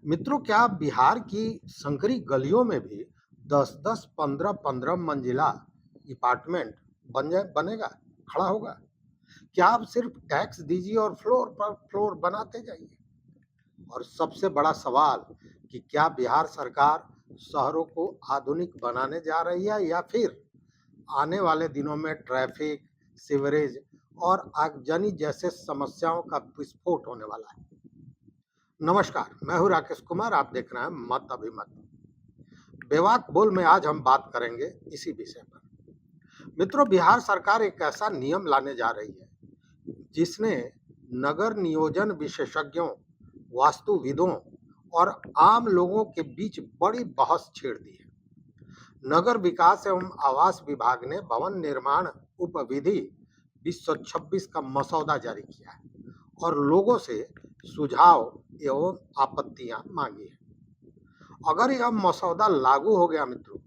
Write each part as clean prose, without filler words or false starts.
मित्रों, क्या बिहार की संकरी गलियों में भी 10-10, 15-15 मंजिला अपार्टमेंट बनेगा, खड़ा होगा? क्या आप सिर्फ टैक्स दीजिए और फ्लोर पर फ्लोर बनाते जाइए? और सबसे बड़ा सवाल कि क्या बिहार सरकार शहरों को आधुनिक बनाने जा रही है या फिर आने वाले दिनों में ट्रैफिक, सीवरेज और आगजनी जैसे समस्याओं का विस्फोट होने वाला है? नमस्कार, मैं हूं राकेश कुमार। आप देख रहे हैं मत अभिमत। बेवाक बोल में आज हम बात करेंगे इसी विषय पर। मित्रों, बिहार सरकार एक ऐसा नियम लाने जा रही है जिसने नगर नियोजन विशेषज्ञों, वास्तुविदों और आम लोगों के बीच बड़ी बहस छेड़ दी है। नगर विकास एवं आवास विभाग ने भवन निर्माण उपविधि 2026 का मसौदा जारी किया है और लोगों से सुझाव एवं आपत्तियां मांगी है। अगर यह मसौदा लागू हो गया मित्रों,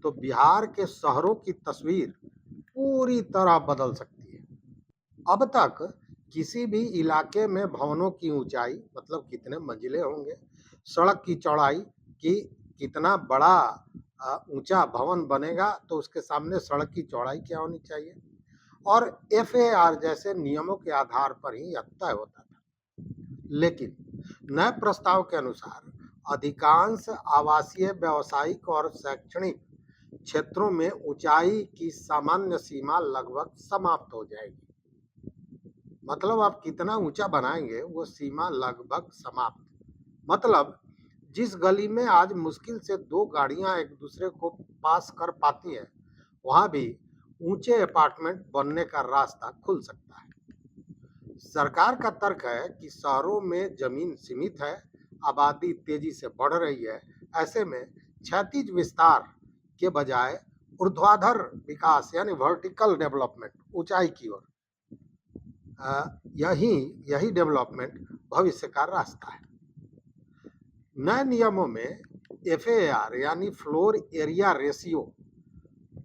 तो बिहार के शहरों की तस्वीर पूरी तरह बदल सकती है। अब तक किसी भी इलाके में भवनों की ऊंचाई, मतलब कितने मंजिले होंगे, सड़क की चौड़ाई कि कितना बड़ा ऊंचा भवन बनेगा तो उसके सामने सड़क की चौड़ाई क्या होनी चाहिए, और एफएआर जैसे नियमों के आधार पर ही यह तय होता था। लेकिन नए प्रस्ताव के अनुसार अधिकांश आवासीय, व्यावसायिक और शैक्षणिक क्षेत्रों में ऊंचाई की सामान्य सीमा लगभग समाप्त हो जाएगी। मतलब आप कितना ऊंचा बनाएंगे वो सीमा लगभग समाप्त। मतलब जिस गली में आज मुश्किल से दो गाड़ियां एक दूसरे को पास कर पाती हैं, वहां भी ऊंचे अपार्टमेंट बनने का रास्ता खुल सकता है। सरकार का तर्क है कि शहरों में जमीन सीमित है, आबादी तेजी से बढ़ रही है। ऐसे में क्षैतिज विस्तार के बजाय ऊर्ध्वाधर विकास यानी वर्टिकल डेवलपमेंट, ऊंचाई की ओर, यही यही डेवलपमेंट भविष्य का रास्ता है। नए नियमों में एफएआर यानी फ्लोर एरिया रेशियो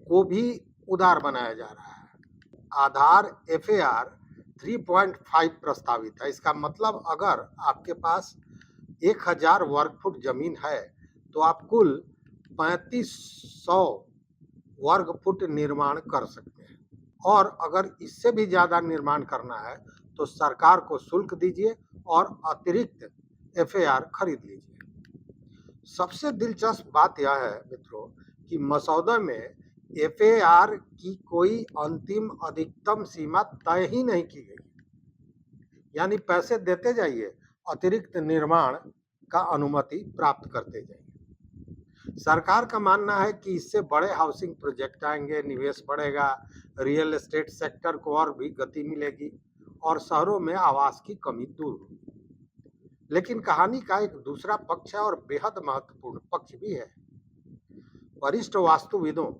को भी उदार बनाया जा रहा है। आधार एफएआर 3.5 प्रस्तावित है। इसका मतलब अगर आपके पास 1000 वर्ग फुट जमीन है तो आप कुल 3500 वर्ग फुट निर्माण कर सकते हैं, और अगर इससे भी ज्यादा निर्माण करना है तो सरकार को शुल्क दीजिए और अतिरिक्त एफएआर खरीद लीजिए। सबसे दिलचस्प बात यह है मित्रों कि मसौदे में एफएआर की कोई अंतिम अधिकतम सीमा तय ही नहीं की गई। यानी पैसे देते जाइए, अतिरिक्त निर्माण का अनुमति प्राप्त करते जाइए। सरकार का मानना है कि इससे बड़े हाउसिंग प्रोजेक्ट आएंगे, निवेश बढ़ेगा, रियल एस्टेट सेक्टर को और भी गति मिलेगी और शहरों में आवास की कमी दूर होगी। लेकिन कहानी का एक दूसरा पक्ष है और बेहद महत्वपूर्ण पक्ष भी है। वरिष्ठ वास्तुविदों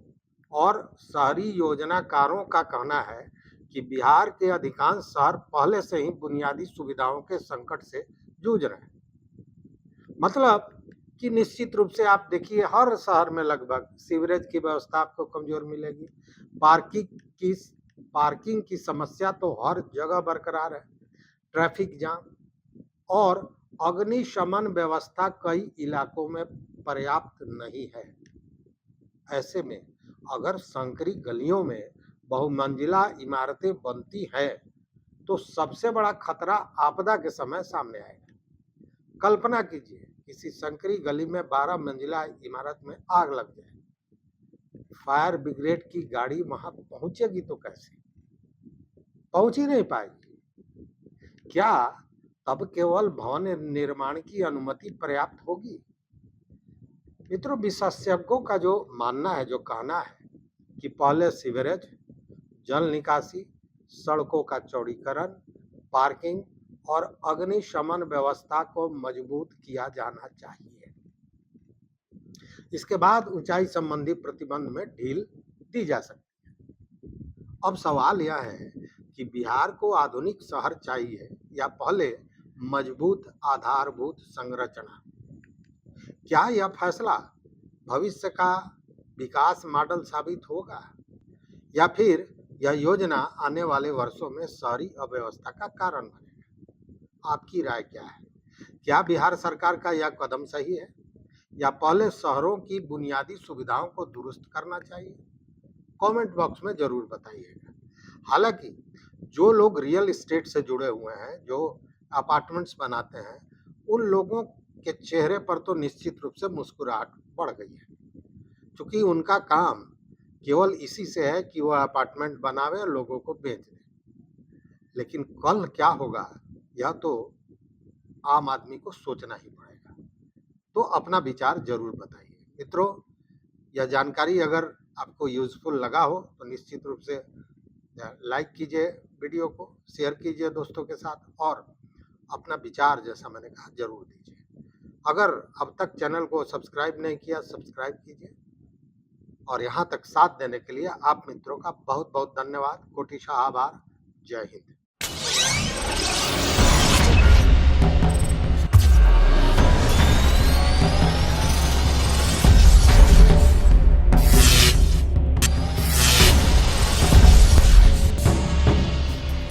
और शहरी योजनाकारों का कहना है कि बिहार के अधिकांश शहर पहले से ही बुनियादी सुविधाओं के संकट से जूझ रहे हैं। मतलब कि निश्चित रूप से आप देखिए, हर शहर में लगभग सीवरेज की व्यवस्था आपको कमजोर मिलेगी। पार्किंग की समस्या तो हर जगह बरकरार है। ट्रैफिक जाम और अग्निशमन व्यवस्था कई इलाकों में पर्याप्त नहीं है। ऐसे में अगर संकरी गलियों में बहुमंजिला इमारतें बनती हैं तो सबसे बड़ा खतरा आपदा के समय सामने आएगा। कल्पना कीजिए, किसी संकरी गली में 12 मंजिला इमारत में आग लग जाए, फायर ब्रिगेड की गाड़ी वहां पहुंचेगी तो कैसे? पहुंच ही नहीं पाएगी। क्या तब केवल भवन निर्माण की अनुमति पर्याप्त होगी? मित्रों, विशेषज्ञों का जो मानना है, जो कहना है कि पहले सीवरेज, जल निकासी, सड़कों का चौड़ीकरण, पार्किंग और अग्निशमन व्यवस्था को मजबूत किया जाना चाहिए। इसके बाद ऊंचाई संबंधी प्रतिबंध में ढील दी जा सकती है। अब सवाल यह है कि बिहार को आधुनिक शहर चाहिए या पहले मजबूत आधारभूत संरचना? क्या यह फैसला भविष्य का विकास मॉडल साबित होगा या फिर यह योजना आने वाले वर्षों में शहरी अव्यवस्था का कारण बनेगा? आपकी राय क्या है? क्या बिहार सरकार का यह कदम सही है या पहले शहरों की बुनियादी सुविधाओं को दुरुस्त करना चाहिए? कमेंट बॉक्स में जरूर बताइएगा। हालांकि जो लोग रियल एस्टेट से जुड़े हुए हैं, जो अपार्टमेंट्स बनाते हैं, उन लोगों के चेहरे पर तो निश्चित रूप से मुस्कुराहट बढ़ गई है, क्योंकि उनका काम केवल इसी से है कि वह अपार्टमेंट बनावे और लोगों को बेच दे। लेकिन कल क्या होगा, यह तो आम आदमी को सोचना ही पड़ेगा। तो अपना विचार जरूर बताइए। मित्रों, यह जानकारी अगर आपको यूजफुल लगा हो तो निश्चित रूप से लाइक कीजिए, वीडियो को शेयर कीजिए दोस्तों के साथ, और अपना विचार जैसा मैंने कहा जरूर दीजिए। अगर अब तक चैनल को सब्सक्राइब नहीं किया, सब्सक्राइब कीजिए। और यहाँ तक साथ देने के लिए आप मित्रों का बहुत बहुत धन्यवाद। कोटिशा आभार। जय हिंद।